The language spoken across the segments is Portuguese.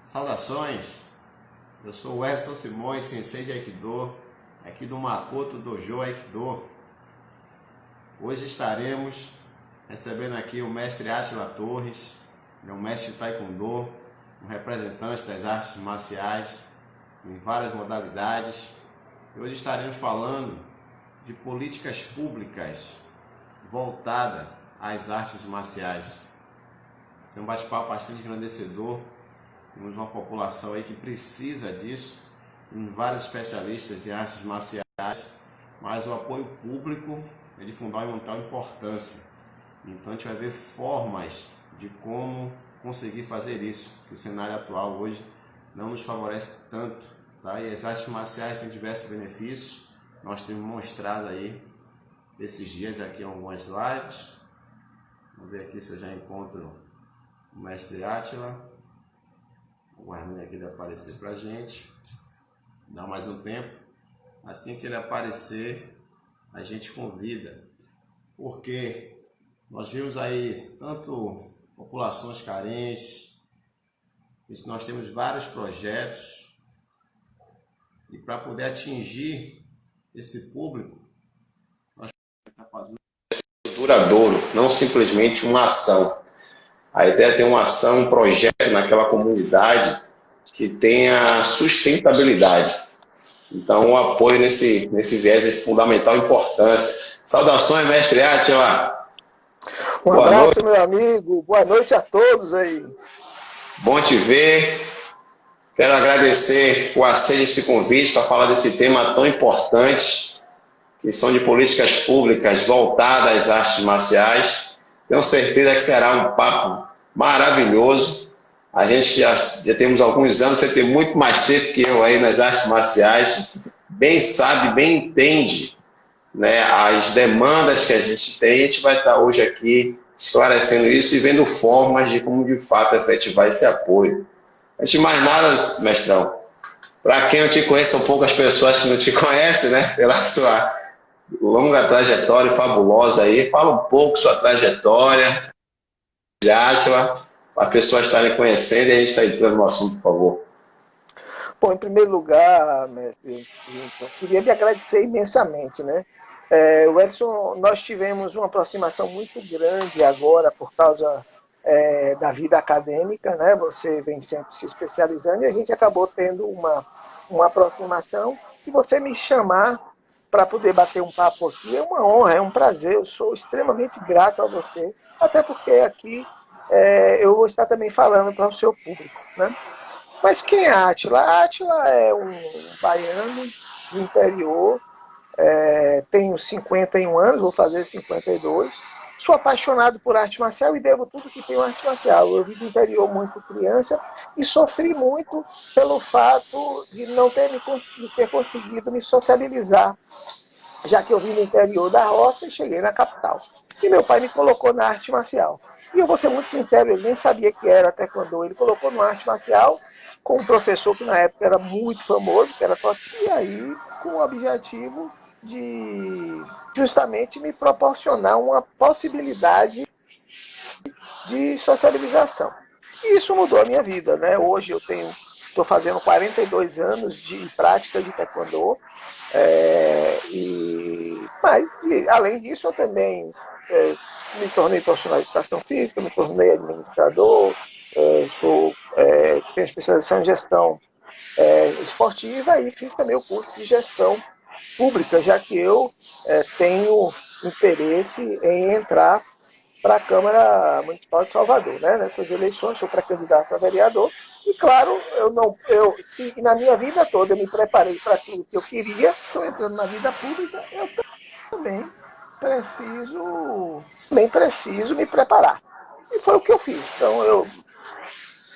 Saudações, eu sou o Edson Simões, sensei de Aikido, aqui do Makoto Dojo Aikido. Hoje estaremos recebendo aqui o mestre Átila Torres, ele é um mestre de Taekwondo, um representante das artes marciais em várias modalidades. E hoje estaremos falando de políticas públicas voltadas às artes marciais. Esse é um bate-papo bastante engrandecedor. Temos uma população aí que precisa disso, tem vários especialistas em artes marciais, mas o apoio público é de fundamental importância. Então a gente vai ver formas de como conseguir fazer isso, que o cenário atual hoje não nos favorece tanto, tá? E as artes marciais têm diversos benefícios, nós temos mostrado aí esses dias aqui algumas lives. Vamos ver aqui se eu já encontro o mestre Átila. Aguardando aqui ele aparecer pra gente. Dá mais um tempo. Assim que ele aparecer, a gente convida. Porque nós vimos aí tanto populações carentes, nós temos vários projetos. E para poder atingir esse público, nós estamos fazendo duradouro, não simplesmente uma ação. A ideia é ter uma ação, um projeto naquela comunidade que tenha sustentabilidade. Então, o apoio nesse viés é de fundamental importância. Saudações, mestre Átila. Um abraço, meu amigo. Boa noite a todos aí. Bom te ver. Quero agradecer o aceite desse convite para falar desse tema tão importante, que são de políticas públicas voltadas às artes marciais. Tenho certeza que será um papo maravilhoso. A gente já temos alguns anos, você tem muito mais tempo que eu aí nas artes marciais, bem sabe, bem entende, né, as demandas que a gente tem. A gente vai estar hoje aqui esclarecendo isso e vendo formas de como de fato efetivar esse apoio. Antes de mais nada, mestrão, para quem não te conhece, são poucas pessoas que não te conhecem, né, pela sua longa trajetória fabulosa aí. Fala um pouco sua trajetória, Átila, para as pessoas estarem conhecendo, e a gente está entrando no assunto, por favor. Bom, em primeiro lugar, mestre, eu queria lhe agradecer imensamente, né? O Edson, nós tivemos uma aproximação muito grande agora por causa da vida acadêmica, né? Você vem sempre se especializando e a gente acabou tendo uma aproximação. E você me chamar para poder bater um papo aqui é uma honra, é um prazer. Eu sou extremamente grato a você, até porque aqui eu vou estar também falando para o seu público, né? Mas quem é Átila? Átila é um baiano do interior, tenho 51 anos, vou fazer 52. Sou apaixonado por arte marcial e devo tudo que tenho arte marcial. Eu vim do interior muito criança e sofri muito pelo fato de não ter conseguido me sociabilizar, já que eu vim do interior da roça e cheguei na capital. E meu pai me colocou na arte marcial. E eu vou ser muito sincero, ele nem sabia que era taekwondo. Ele colocou na arte marcial com um professor que na época era muito famoso, que era Totti, e aí com o objetivo de justamente me proporcionar uma possibilidade de socialização. E isso mudou a minha vida, né? Hoje eu estou fazendo 42 anos de prática de taekwondo, mas além disso eu também me tornei profissional de educação física, me tornei administrador, tenho especialização em gestão esportiva e fiz também o curso de gestão pública, já que eu tenho interesse em entrar para a Câmara Municipal de Salvador, né? Nessas eleições, sou pré-candidato a vereador. E claro, se na minha vida toda eu me preparei para aquilo que eu queria, estou entrando na vida pública, eu também preciso me preparar. E foi o que eu fiz. Então eu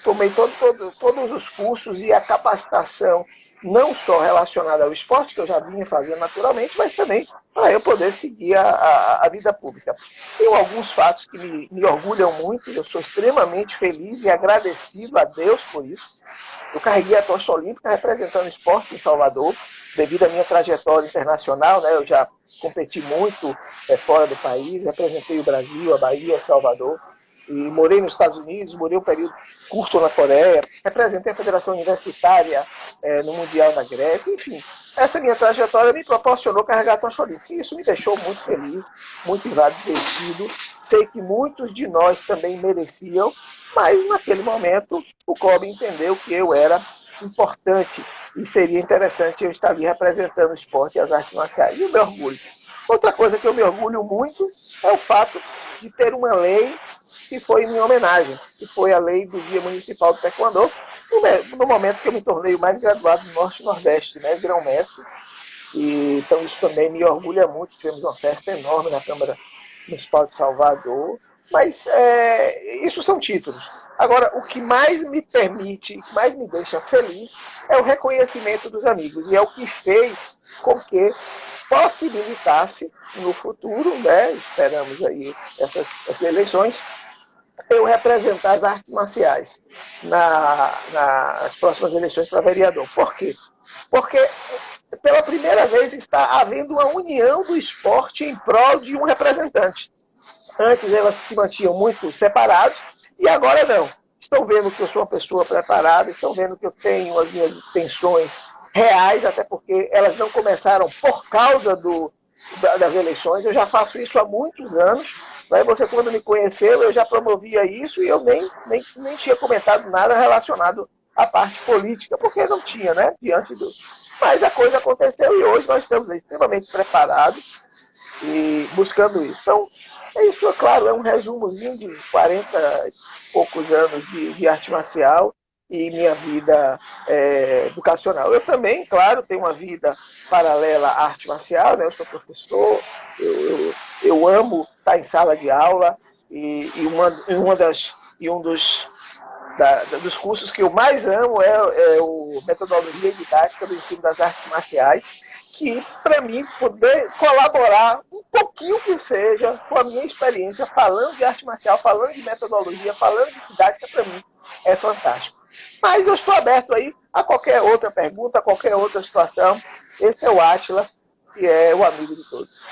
tomei todos os cursos e a capacitação, não só relacionada ao esporte, que eu já vinha fazendo naturalmente, mas também para eu poder seguir a vida pública. Tem alguns fatos que me orgulham muito, e eu sou extremamente feliz e agradecido a Deus por isso. Eu carreguei a tocha olímpica representando o esporte em Salvador, devido à minha trajetória internacional, né? Eu já competi muito fora do país, representei o Brasil, a Bahia, Salvador. e morei nos Estados Unidos, morei um período curto na Coreia, representei a Federação Universitária no Mundial na Grécia, enfim. Essa minha trajetória me proporcionou carregar a tocha olímpica. E isso me deixou muito feliz, muito envaidecido. Sei que muitos de nós também mereciam, mas naquele momento o COB entendeu que eu era importante e seria interessante eu estar ali representando o esporte e as artes marciais. E eu me orgulho. Outra coisa que eu me orgulho muito é o fato de ter uma lei que foi em minha homenagem, que foi a lei do Dia Municipal do Taekwondo, no momento que eu me tornei o mais graduado do Norte e Nordeste, né, grão-mestre. Então isso também me orgulha muito. Tivemos uma festa enorme na Câmara Municipal de Salvador, mas isso são títulos. Agora, o que mais me permite, o que mais me deixa feliz é o reconhecimento dos amigos, e é o que fez com que possibilitasse no futuro, né, esperamos aí essas eleições, eu representar as artes marciais nas próximas eleições para vereador. Por quê? Porque pela primeira vez está havendo uma união do esporte em prol de um representante. Antes elas se mantinham muito separados e agora não. Estão vendo que eu sou uma pessoa preparada, estão vendo que eu tenho as minhas intenções reais, até porque elas não começaram por causa das eleições. Eu já faço isso há muitos anos. Né? Você, quando me conheceu, eu já promovia isso e eu nem tinha comentado nada relacionado à parte política, porque não tinha, né? Mas a coisa aconteceu e hoje nós estamos extremamente preparados e buscando isso. Então, isso, é claro, é um resumozinho de 40 e poucos anos de arte marcial e minha vida educacional. Eu também, claro, tenho uma vida paralela à arte marcial, né? Eu sou professor, eu amo estar em sala de aula e um dos cursos que eu mais amo é o Metodologia e Didática do Ensino das Artes Marciais, que, para mim, poder colaborar um pouquinho que seja com a minha experiência falando de arte marcial, falando de metodologia, falando de didática, para mim é fantástico. Mas eu estou aberto aí a qualquer outra pergunta, a qualquer outra situação. Esse é o Átila, que é o amigo de todos.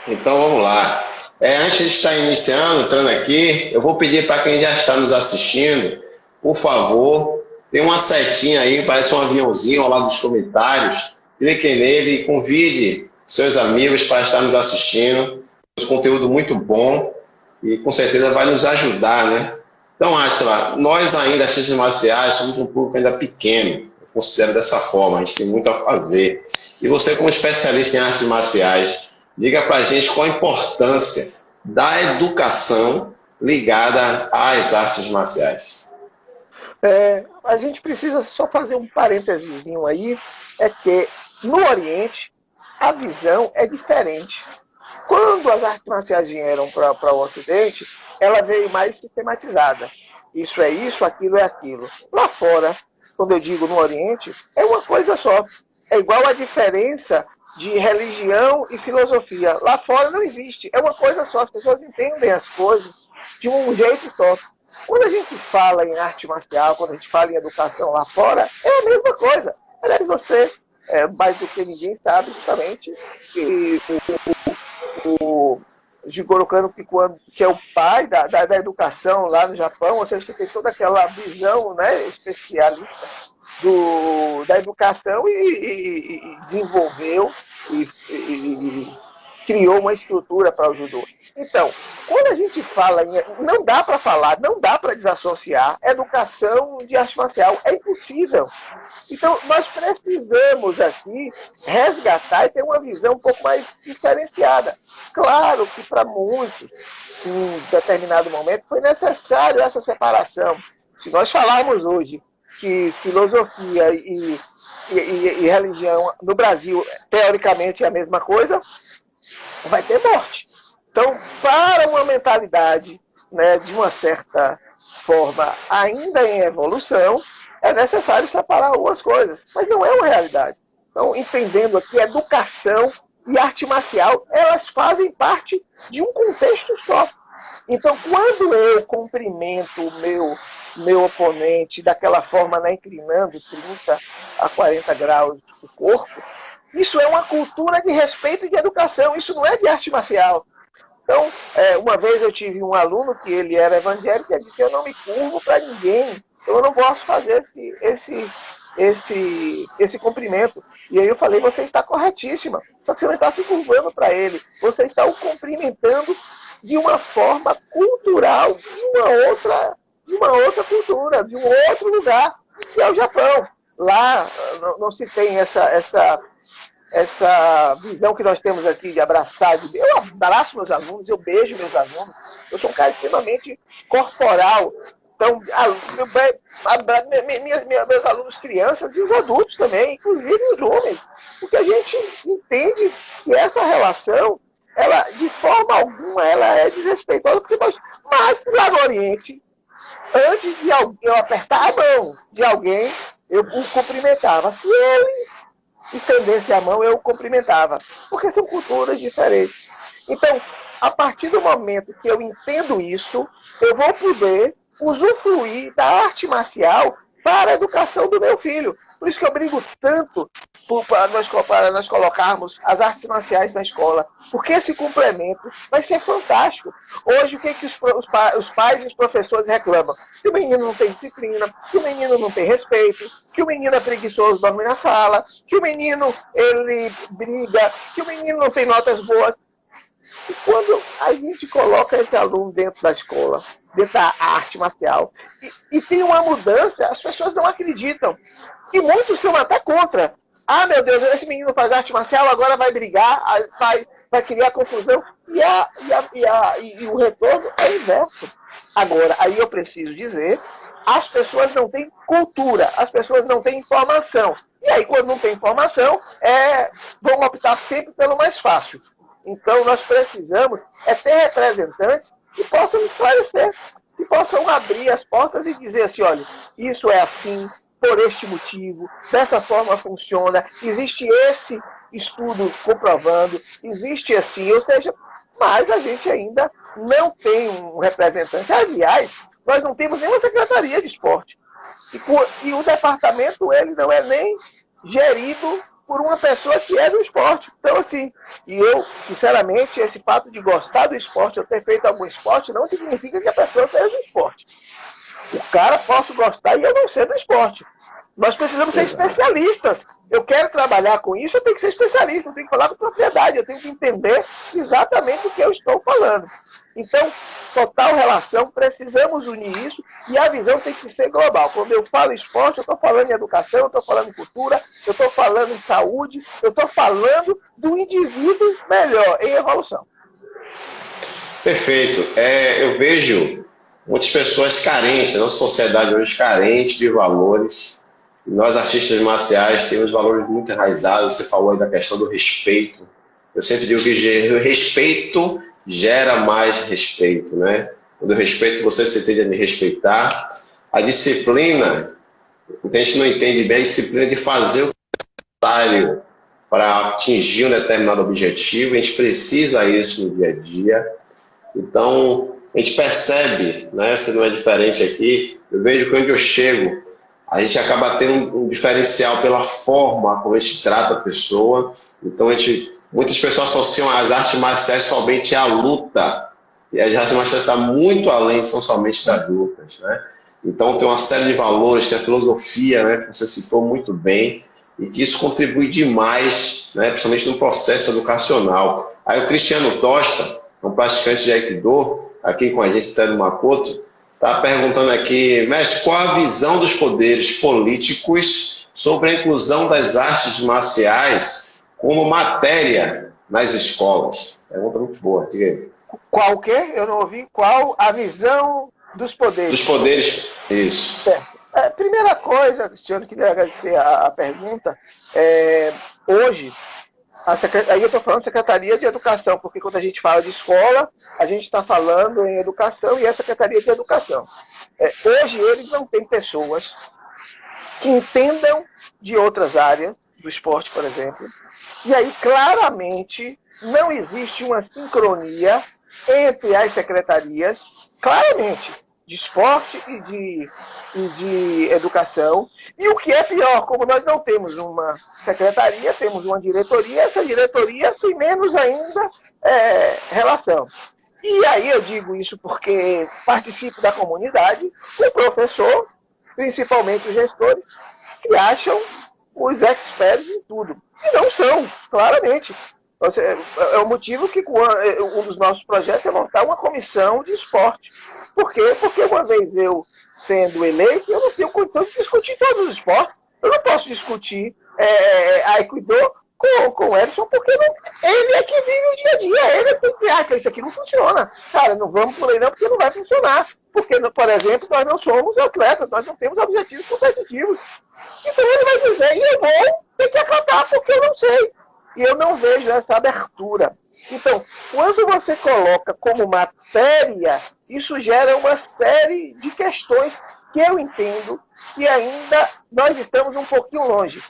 Então vamos lá. Antes de estar entrando aqui, eu vou pedir para quem já está nos assistindo, por favor, tem uma setinha aí, parece um aviãozinho ao lado dos comentários. Clique nele e convide seus amigos para estar nos assistindo. Um conteúdo muito bom e com certeza vai nos ajudar, né? Então, Átila, nós ainda, artistas marciais, somos um público ainda pequeno. Eu considero dessa forma, a gente tem muito a fazer. E você, como especialista em artes marciais, diga para a gente qual a importância da educação ligada às artes marciais. A gente precisa só fazer um parênteses aí, é que no Oriente a visão é diferente. Quando as artes marciais vieram para o Ocidente, ela veio mais sistematizada. Isso é isso, aquilo é aquilo. Lá fora, quando eu digo no Oriente, é uma coisa só. É igual a diferença de religião e filosofia. Lá fora não existe. É uma coisa só. As pessoas entendem as coisas de um jeito só. Quando a gente fala em arte marcial, quando a gente fala em educação lá fora, é a mesma coisa. Aliás, você, mais do que ninguém, sabe justamente que o Jigoro Kano, que é o pai da educação lá no Japão, ou seja, que tem toda aquela visão, né, especialista da educação e desenvolveu e criou uma estrutura para o judô. Então, quando a gente fala não dá para falar, não dá para desassociar educação de arte marcial, é impossível. Então, nós precisamos aqui resgatar e ter uma visão um pouco mais diferenciada. Claro que para muitos, em determinado momento, foi necessário essa separação. Se nós falarmos hoje que filosofia e religião no Brasil, teoricamente, é a mesma coisa, vai ter morte. Então, para uma mentalidade, né, de uma certa forma ainda em evolução, é necessário separar algumas coisas, mas não é uma realidade. Então, entendendo aqui, educação e arte marcial, elas fazem parte de um contexto só. Então, quando eu cumprimento o meu oponente daquela forma, né, inclinando 30 a 40 graus o corpo, isso é uma cultura de respeito e de educação, isso não é de arte marcial. Então, uma vez eu tive um aluno que ele era evangélico e ele disse: eu não me curvo para ninguém, eu não posso fazer esse cumprimento. E aí eu falei: você está corretíssima, só que você não está se curvando para ele, você está o cumprimentando de uma forma cultural, de uma outra cultura, de um outro lugar, que é o Japão. Lá não se tem essa visão que nós temos aqui de abraçar. Eu abraço meus alunos, eu beijo meus alunos. Eu sou um cara extremamente corporal. Então, meus alunos crianças e os adultos também, inclusive os homens. Porque a gente entende que essa relação, ela, de forma alguma, ela é desrespeitosa. Mas lá no Oriente, antes de eu apertar a mão de alguém, eu o cumprimentava. Se ele estendesse a mão, eu o cumprimentava. Porque são culturas diferentes. Então, a partir do momento que eu entendo isso, eu vou poder usufruir da arte marcial para a educação do meu filho. Por isso que eu brigo tanto para nós colocarmos as artes marciais na escola. Porque esse complemento vai ser fantástico. Hoje, o que os pais e os professores reclamam? Que o menino não tem disciplina, que o menino não tem respeito, que o menino é preguiçoso, dorme na sala, que o menino ele briga, que o menino não tem notas boas. E quando a gente coloca esse aluno dentro da escola, dentro da arte marcial, e tem uma mudança, as pessoas não acreditam. E muitos são até contra. Ah, meu Deus, esse menino faz arte marcial, agora vai brigar, vai criar confusão. E o retorno é o inverso. Agora, aí eu preciso dizer, as pessoas não têm cultura, as pessoas não têm informação. E aí, quando não tem informação, vão optar sempre pelo mais fácil. Então, nós precisamos ter representantes que possam esclarecer, que possam abrir as portas e dizer assim: olha, isso é assim, por este motivo, dessa forma funciona, existe esse estudo comprovando, existe assim, ou seja, mas a gente ainda não tem um representante. Aliás, nós não temos nenhuma secretaria de esporte. E o departamento, ele não é nem gerido por uma pessoa que é do esporte. Então, assim, e eu, sinceramente, esse fato de gostar do esporte, eu ter feito algum esporte, não significa que a pessoa seja do esporte. O cara pode gostar e eu não ser do esporte. Nós precisamos ser especialistas. Eu quero trabalhar com isso, eu tenho que ser especialista, eu tenho que falar com propriedade, eu tenho que entender exatamente o que eu estou falando. Então, total relação, precisamos unir isso e a visão tem que ser global. Quando eu falo esporte, eu estou falando em educação, eu estou falando em cultura, eu estou falando em saúde, eu estou falando do indivíduo melhor, em evolução. Perfeito. Eu vejo muitas pessoas carentes, a nossa sociedade hoje carente de valores. Nós, artistas marciais, temos valores muito enraizados. Você falou aí da questão do respeito. Eu sempre digo que o respeito gera mais respeito, né? Quando eu respeito você, você tende a me respeitar. A disciplina, a gente não entende bem a disciplina de fazer o necessário para atingir um determinado objetivo. A gente precisa isso no dia a dia. Então, a gente percebe, né? Se não é diferente aqui, eu vejo que onde eu chego, a gente acaba tendo um diferencial pela forma como a gente trata a pessoa. Então, muitas pessoas associam as artes marciais somente à luta. E as artes marciais estão muito além, são somente das lutas, né? Então, tem uma série de valores, tem a filosofia, né, que você citou muito bem, e que isso contribui demais, né, principalmente no processo educacional. Aí o Cristiano Tosta, um praticante de Aikido, aqui com a gente, Ted Makoto, está perguntando aqui: mestre, qual a visão dos poderes políticos sobre a inclusão das artes marciais como matéria nas escolas? Pergunta muito boa. Diga aí. Qual o quê? Eu não ouvi. Qual a visão dos poderes? Dos poderes, isso. Primeira coisa, Cristiano, queria agradecer a pergunta. Hoje, aí eu estou falando Secretaria de Educação, porque quando a gente fala de escola, a gente está falando em educação e é Secretaria de Educação. Hoje eles não têm pessoas que entendam de outras áreas, do esporte, por exemplo, e aí claramente não existe uma sincronia entre as secretarias, claramente, de esporte e de educação. E o que é pior, como nós não temos uma secretaria, temos uma diretoria, essa diretoria tem menos ainda relação. E aí eu digo isso porque participo da comunidade, o professor, principalmente os gestores, se acham os experts em tudo. E não são, claramente. É o motivo que um dos nossos projetos é montar uma comissão de esporte. Por quê? Porque uma vez eu sendo eleito, eu não tenho condição de discutir todos os esportes. Eu não posso discutir Aikido com o Edson, porque ele é que vive o dia a dia. Ele é que acha que isso aqui não funciona. Cara, não vamos por aí não, porque não vai funcionar. Porque, por exemplo, nós não somos atletas, nós não temos objetivos competitivos. Então ele vai dizer, e eu vou ter que acatar, porque eu não sei. E eu não vejo essa abertura. Então, quando você coloca como matéria, isso gera uma série de questões que eu entendo que ainda nós estamos um pouquinho longe.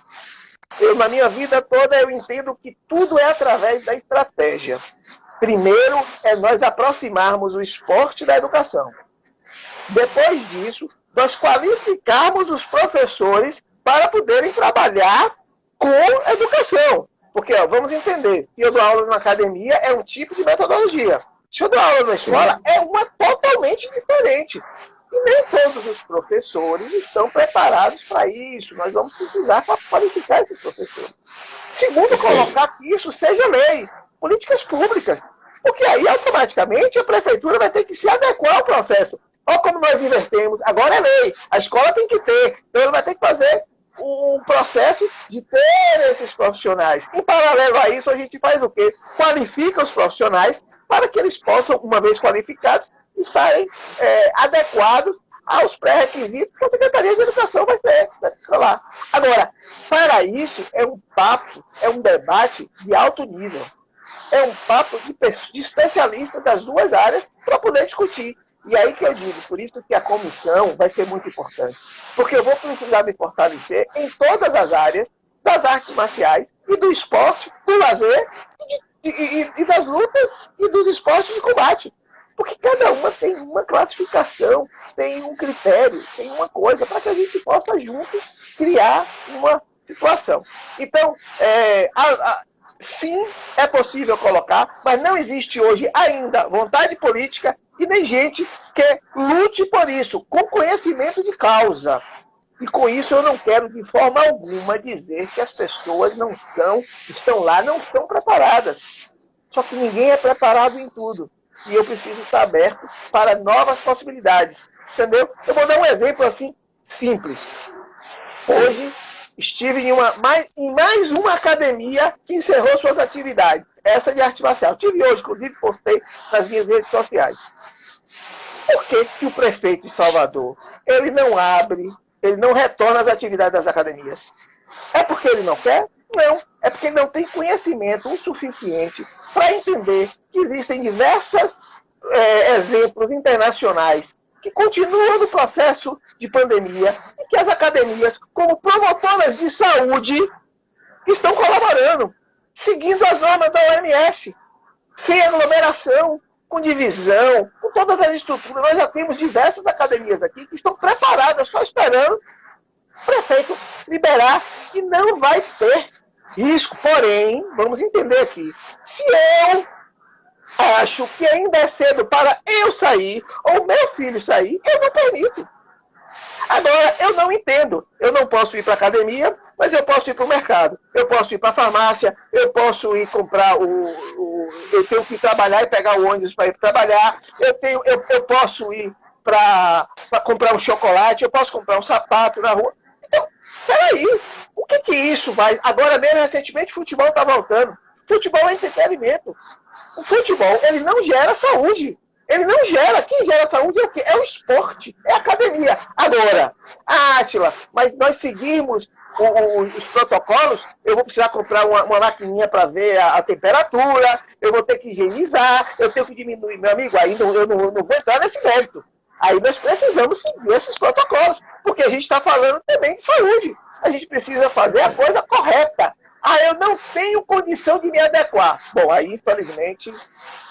Na minha vida toda, eu entendo que tudo é através da estratégia. Primeiro, é nós aproximarmos o esporte da educação. Depois disso, nós qualificarmos os professores para poderem trabalhar com educação. Porque, vamos entender, se eu dou aula numa academia, é um tipo de metodologia. Se eu dou aula na escola, é uma totalmente diferente. E nem todos os professores estão preparados para isso. Nós vamos precisar qualificar esses professores. Segundo, colocar que isso seja lei, políticas públicas. Porque aí, automaticamente, a prefeitura vai ter que se adequar ao processo. Olha como nós invertemos. Agora é lei. A escola tem que ter. Então, ele vai ter que fazer um processo de ter esses profissionais. Em paralelo a isso, a gente faz o quê? Qualifica os profissionais para que eles possam, uma vez qualificados, estarem adequados aos pré-requisitos que a Secretaria de Educação vai ter lá. Agora, para isso, é um papo, é um debate de alto nível. É um papo de especialistas das duas áreas para poder discutir. E aí que eu digo, por isso que a comissão vai ser muito importante. Porque eu vou precisar me fortalecer em todas as áreas das artes marciais e do esporte, do lazer e das lutas e dos esportes de combate. Porque cada uma tem uma classificação, tem um critério, tem uma coisa para que a gente possa juntos criar uma situação. Então, sim, é possível colocar, mas não existe hoje ainda vontade política e nem gente que lute por isso, com conhecimento de causa. E com isso eu não quero de forma alguma dizer que as pessoas estão lá, não estão preparadas. Só que ninguém é preparado em tudo. E eu preciso estar aberto para novas possibilidades. Entendeu? Eu vou dar um exemplo assim, simples. Hoje, estive em mais uma academia que encerrou suas atividades. Essa de arte marcial. Estive hoje, inclusive, postei nas minhas redes sociais. Por que o prefeito de Salvador, ele não abre, ele não retorna às atividades das academias? É porque ele não quer? Não. É porque ele não tem conhecimento o suficiente para entender que existem diversos exemplos internacionais que continuam no processo de pandemia e que as academias, como promotoras de saúde, estão colaborando, seguindo as normas da OMS, sem aglomeração, com divisão, com todas as estruturas. Nós já temos diversas academias aqui que estão preparadas, só esperando o prefeito liberar e não vai ter risco. Porém, vamos entender aqui, se eu acho que ainda é cedo para eu sair, ou meu filho sair, eu não permito. Agora, eu não entendo. Eu não posso ir para a academia, mas eu posso ir para o mercado. Eu posso ir para a farmácia, eu posso ir comprar eu tenho que ir trabalhar e pegar o ônibus para ir trabalhar. Eu posso ir para comprar um chocolate, eu posso comprar um sapato na rua. Então, peraí, o que isso vai... Agora mesmo, recentemente, o futebol está voltando. Futebol é entretenimento. O futebol, ele não gera saúde. Ele não gera. Quem gera saúde é o quê? É o esporte, é a academia. Agora, Átila, mas nós seguimos os protocolos, eu vou precisar comprar uma maquininha para ver a temperatura, eu vou ter que higienizar, eu tenho que diminuir, meu amigo, aí eu não vou entrar nesse mérito. Aí nós precisamos seguir esses protocolos, porque a gente está falando também de saúde. A gente precisa fazer a coisa correta. Eu não tenho condição de me adequar. Bom, aí, infelizmente,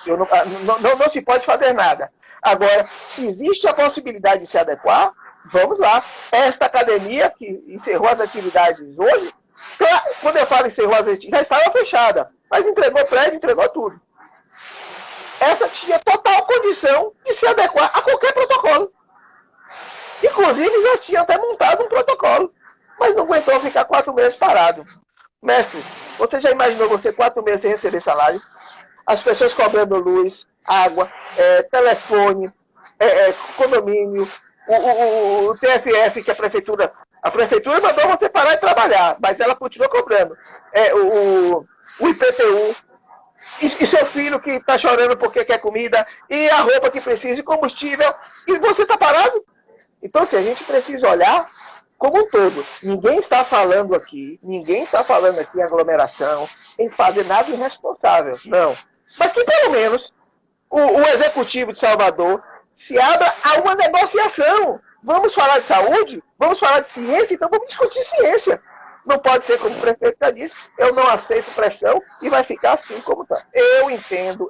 não se pode fazer nada. Agora, se existe a possibilidade de se adequar, vamos lá. Esta academia, que encerrou as atividades hoje, quando eu falo encerrou as atividades, já estava fechada, mas entregou prédio, entregou tudo. Essa tinha total condição de se adequar a qualquer protocolo. Inclusive, já tinha até montado um protocolo, mas não aguentou ficar 4 meses parado. Mestre, você já imaginou você 4 meses sem receber salário? As pessoas cobrando luz, água, telefone, condomínio, o TFF, que a prefeitura mandou você parar de trabalhar, mas ela continua cobrando. O IPTU, e seu filho que está chorando porque quer comida, e a roupa que precisa de combustível, e você está parado? Então, assim, a gente precisa olhar como um todo. Ninguém está falando aqui em aglomeração, em fazer nada irresponsável, não. Mas que pelo menos o executivo de Salvador se abra a uma negociação. Vamos falar de saúde? Vamos falar de ciência? Então vamos discutir ciência. Não pode ser como o prefeito já disse, eu não aceito pressão e vai ficar assim como está. Eu entendo,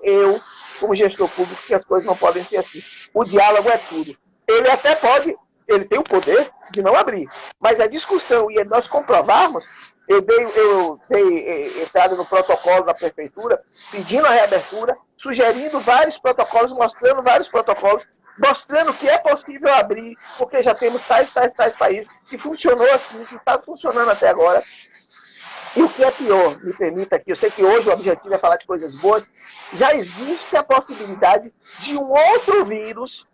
como gestor público, que as coisas não podem ser assim. O diálogo é tudo. Ele até pode, ele tem o poder de não abrir, mas a discussão e nós comprovarmos, eu dei entrada no protocolo da prefeitura, pedindo a reabertura, sugerindo vários protocolos, mostrando vários protocolos, mostrando que é possível abrir, porque já temos tais países que funcionou assim, que está funcionando até agora. E o que é pior, me permita aqui, eu sei que hoje o objetivo é falar de coisas boas, já existe a possibilidade de um outro vírus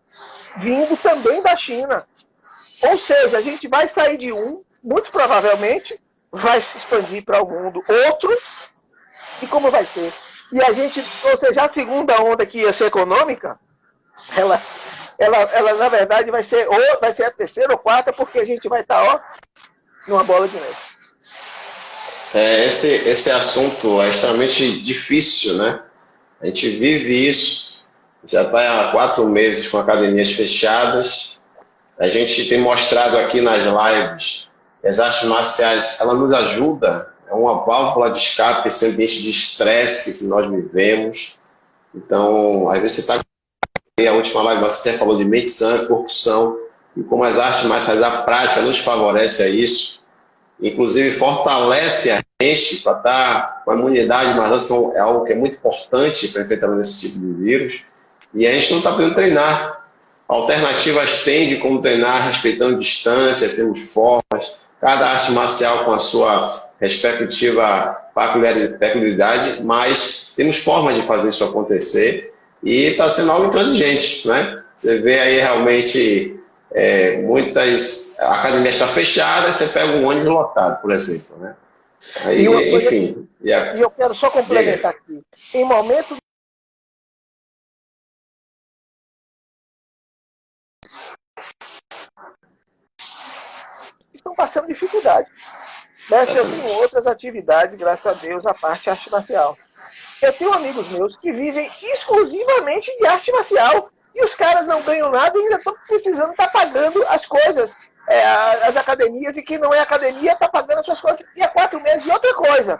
vindo também da China. Ou seja, a gente vai sair de um, muito provavelmente, vai se expandir para o mundo outro, e como vai ser? E a gente, ou seja, a segunda onda que ia ser econômica, ela na verdade vai ser a terceira ou quarta, porque a gente vai estar, numa bola de neve. Esse assunto é extremamente difícil, né? A gente vive isso, já está há 4 meses com academias fechadas. A gente tem mostrado aqui nas lives que as artes marciais, ela nos ajuda, é uma válvula de escape, esse ambiente de estresse que nós vivemos. Então, às vezes você está... A última live você até falou de mente sã, corpo são, e como as artes marciais, a prática nos favorece a isso, inclusive fortalece a gente para estar com a imunidade mais alta, então é algo que é muito importante para enfrentar esse tipo de vírus, e a gente não está podendo treinar. Alternativas tem de como treinar, respeitando distância, temos formas, cada arte marcial com a sua respectiva peculiaridade, mas temos formas de fazer isso acontecer, e está sendo algo intransigente, né? Você vê aí realmente muitas academias estão fechadas, você pega um ônibus lotado, por exemplo, né? Aí, enfim. E eu quero só complementar aqui. Em momentos estão passando dificuldade. Mas eu tenho outras atividades, graças a Deus, a parte arte marcial. Eu tenho amigos meus que vivem exclusivamente de arte marcial e os caras não ganham nada e ainda estão precisando estar pagando as coisas, as academias, e quem não é academia está pagando as suas coisas e há 4 meses. E outra coisa,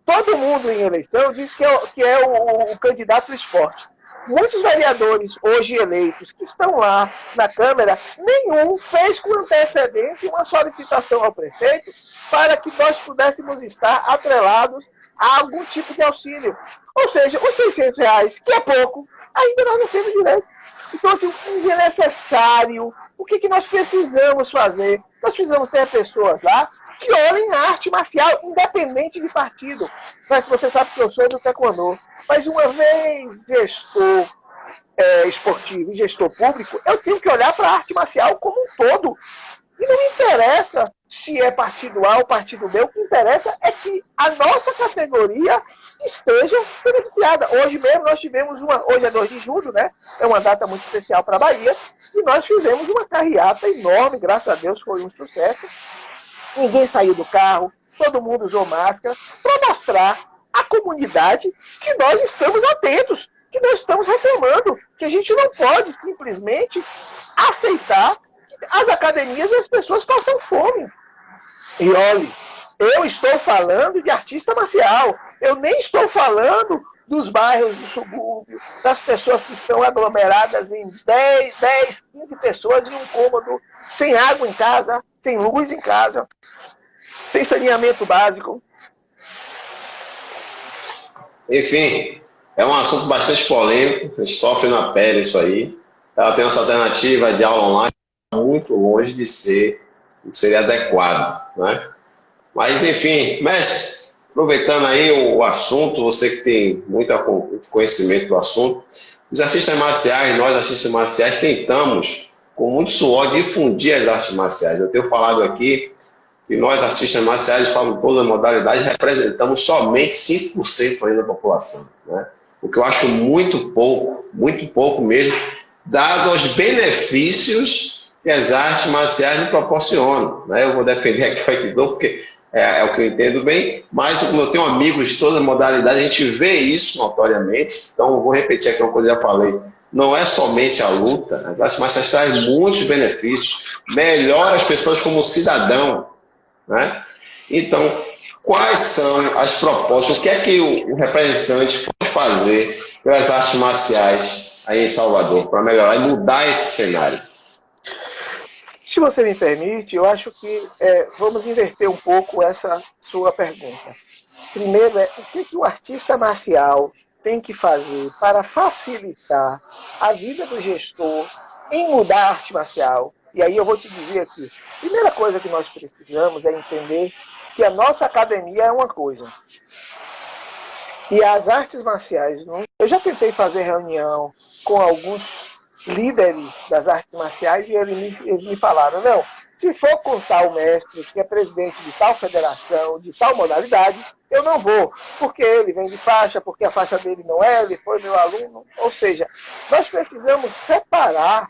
todo mundo em eleição diz que é o candidato do esporte. Muitos vereadores hoje eleitos que estão lá na Câmara, nenhum fez com antecedência uma solicitação ao prefeito para que nós pudéssemos estar atrelados a algum tipo de auxílio. Ou seja, os R$600, que é pouco, ainda nós não temos direito. Então, assim, é necessário. O que nós precisamos fazer? Nós precisamos ter pessoas lá que olhem a arte marcial, independente de partido. Mas você sabe que eu sou do taekwondo. Mas uma vez gestor esportivo e gestor público, eu tenho que olhar para a arte marcial como um todo. E não me interessa se é partido A ou partido B, o que interessa é que a nossa categoria esteja beneficiada. Hoje mesmo nós tivemos hoje é 2 de julho, né? É uma data muito especial para a Bahia, e nós fizemos uma carreata enorme, graças a Deus foi um sucesso. Ninguém saiu do carro, todo mundo usou máscara, para mostrar à comunidade que nós estamos atentos, que nós estamos reclamando, que a gente não pode simplesmente aceitar as academias e as pessoas passam fome. E olhe, eu estou falando de artista marcial. Eu nem estou falando dos bairros do subúrbio, das pessoas que estão aglomeradas em 10, 15 pessoas em um cômodo, sem água em casa, sem luz em casa, sem saneamento básico. Enfim, é um assunto bastante polêmico, a gente sofre na pele isso aí. Ela tem essa alternativa de aula online muito longe de ser o que seria adequado, né? Mas, enfim, mestre, aproveitando aí o assunto, você que tem muito conhecimento do assunto, os artistas marciais, nós artistas marciais, tentamos, com muito suor, difundir as artes marciais. Eu tenho falado aqui que nós, artistas marciais, de todas as modalidades, representamos somente 5% ainda da população, né? O que eu acho muito pouco mesmo, dado os benefícios que as artes marciais me proporcionam, né? Eu vou defender aqui o Aikido, porque é o que eu entendo bem, mas como eu tenho amigos de todas as modalidades, a gente vê isso notoriamente. Então, eu vou repetir aqui uma coisa que eu já falei. Não é somente a luta, as artes marciais trazem muitos benefícios, melhora as pessoas como cidadão, né? Então, quais são as propostas? O que é que o representante pode fazer pelas artes marciais aí em Salvador para melhorar e mudar esse cenário? Se você me permite, eu acho que vamos inverter um pouco essa sua pergunta. Primeiro o que o artista marcial tem que fazer para facilitar a vida do gestor em mudar a arte marcial. E aí eu vou te dizer aqui, a primeira coisa que nós precisamos é entender que a nossa academia é uma coisa. E as artes marciais, eu já tentei fazer reunião com alguns líderes das artes marciais e eles me falaram, não, se for com tal mestre que é presidente de tal federação, de tal modalidade, eu não vou, porque ele vem de faixa, porque a faixa dele não é, ele foi meu aluno. Ou seja, nós precisamos separar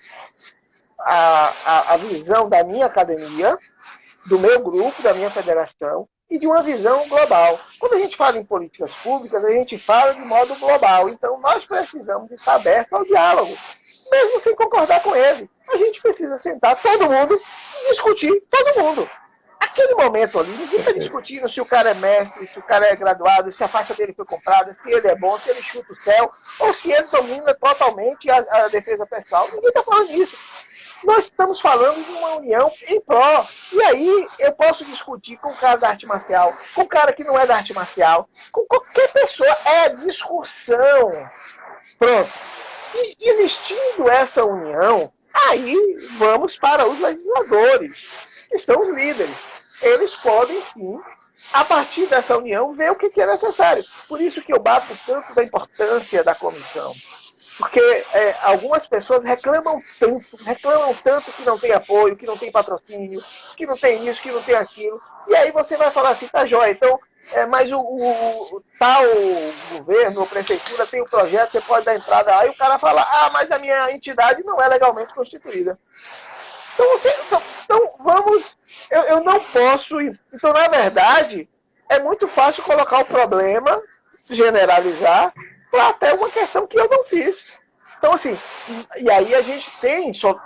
a visão da minha academia, do meu grupo, da minha federação, e de uma visão global. Quando a gente fala em políticas públicas, a gente fala de modo global. Então, nós precisamos estar abertos ao diálogo, mesmo sem concordar com ele. A gente precisa sentar todo mundo e discutir todo mundo. Aquele momento ali, ninguém está discutindo se o cara é mestre, se o cara é graduado, se a faixa dele foi comprada, se ele é bom, se ele chuta o céu, ou se ele domina totalmente a defesa pessoal. Ninguém está falando disso. Nós estamos falando de uma união em pró. E aí eu posso discutir com o cara da arte marcial, com o cara que não é da arte marcial, com qualquer pessoa. É discussão. Pronto. E existindo essa união, aí vamos para os legisladores, que são os líderes. Eles podem, sim, a partir dessa união, ver o que é necessário. Por isso que eu bato tanto da importância da comissão. Porque algumas pessoas reclamam tanto que não tem apoio, que não tem patrocínio, que não tem isso, que não tem aquilo. E aí você vai falar assim, tá jóia, então, mas o tal governo ou prefeitura tem um projeto, você pode dar entrada lá, e o cara fala, mas a minha entidade não é legalmente constituída. Então vamos, eu não posso ir. Então, na verdade, é muito fácil colocar o problema, generalizar, para até uma questão que eu não fiz. Então, assim, e aí a gente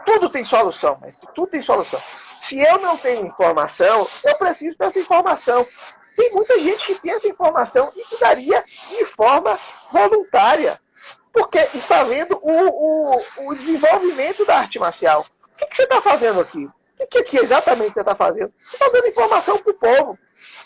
tudo tem solução, mas tudo tem solução. Se eu não tenho informação, eu preciso dessa informação. Tem muita gente que tem essa informação e que daria de forma voluntária, porque está vendo o desenvolvimento da arte marcial. O que você está fazendo aqui? O que exatamente você está fazendo? Você está dando informação para o povo.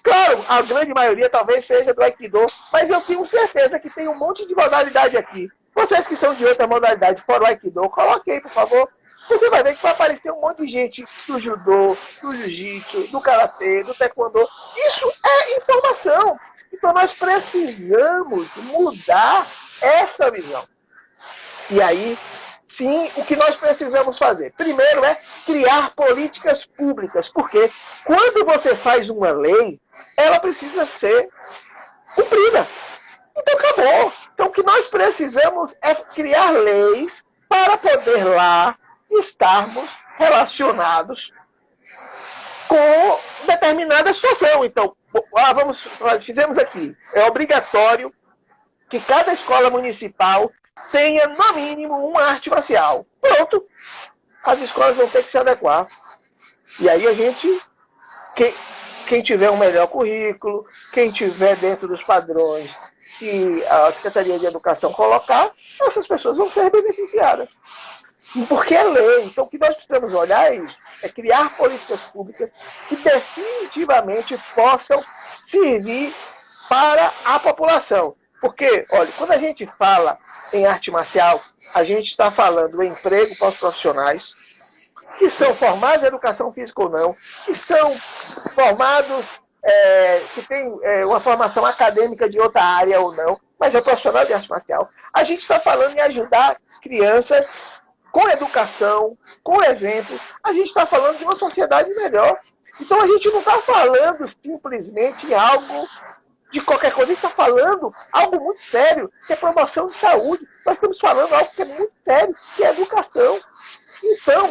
Claro, a grande maioria talvez seja do Aikido, mas eu tenho certeza que tem um monte de modalidade aqui. Vocês que são de outra modalidade, fora o Aikido, coloquem aí, por favor. Você vai ver que vai aparecer um monte de gente do judô, do jiu-jitsu, do karatê, do taekwondo. Isso é informação. Então nós precisamos mudar essa visão. E aí, sim, o que nós precisamos fazer? Primeiro é criar políticas públicas, porque quando você faz uma lei, ela precisa ser cumprida. Então acabou. Então o que nós precisamos é criar leis para poder lá estarmos relacionados com determinada situação. Então, fizemos aqui, é obrigatório que cada escola municipal tenha, no mínimo, uma arte marcial. Pronto. As escolas vão ter que se adequar. E aí a gente, quem tiver um melhor currículo, quem tiver dentro dos padrões que a Secretaria de Educação colocar, essas pessoas vão ser beneficiadas. Porque é lei. Então, o que nós precisamos olhar é criar políticas públicas que definitivamente possam servir para a população. Porque, olha, quando a gente fala em arte marcial, a gente está falando em emprego para os profissionais, que são formados em educação física ou não, que são formados, que têm uma formação acadêmica de outra área ou não, mas é profissional de arte marcial. A gente está falando em ajudar crianças com educação, com eventos. A gente está falando de uma sociedade melhor. Então a gente não está falando simplesmente em algo de qualquer coisa, a gente está falando algo muito sério, que é promoção de saúde. Nós estamos falando algo que é muito sério, que é educação. Então,